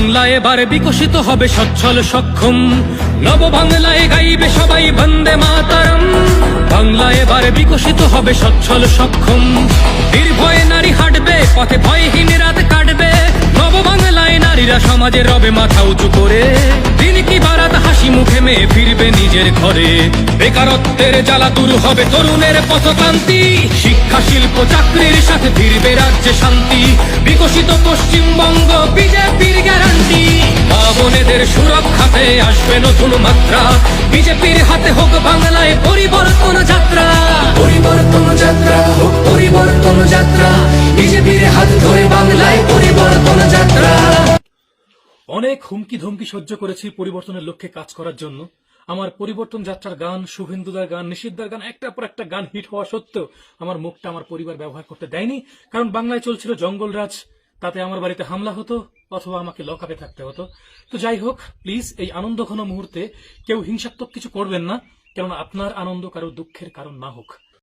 বাংলা এবার বিকশিত হবে সচ্ছল সক্ষম, নব বাংলায় গাইবে সবাই বন্দে মাতরম। বাংলা এবার বিকশিত হবে সচ্ছল সক্ষম, নির্ভয়ে নারী হাঁটবে পথে, ভয়হীন রাত কাটবে। নব বাংলায় নারীরা সমাজে রবে মাথা উঁচু করে, দিন কি বারাত হাসি মুখে মেয়ে ফিরবে নিজের ঘরে। বেকারত্বের জ্বালা দূর হবে তরুণের পথক্রান্তি, শিক্ষা শিল্প চাকরির সাথে ফিরবে রাজ্যে শান্তি। বিকশিত পশ্চিমবঙ্গ বিজেপির গ্যারান্টি, মা বোনেদের সুরক্ষাতে আসবে নতুন মাত্রা। বিজেপির হাতে হোক বাংলায় পরিবর্তন যাত্রা, পরিবর্তন যাত্রা হোক পরিবর্তন যাত্রা। বিজেপির হাত ধরে বাংলায় পরিবর্তন যাত্রা। অনেক হুমকি ধমকি সহ্য করেছি পরিবর্তনের লক্ষ্যে কাজ করার জন্য। আমার পরিবর্তন যাত্রার গান, শুভেন্দুদার গান, নিশিতদার গান, একটার পর একটা গান হিট হওয়া সত্ত্বেও আমার মুখটা আমার পরিবার ব্যবহার করতে দেয়নি, কারণ বাংলায় চলছিল জঙ্গলরাজ। তাতে আমার বাড়িতে হামলা হতো অথবা আমাকে লকআপে থাকতে হতো। তো যাই হোক, প্লিজ এই আনন্দঘন মুহূর্তে কেউ হিংসাত্মক কিছু করবেন না, কেননা আপনার আনন্দ কারো দুঃখের কারণ না হোক।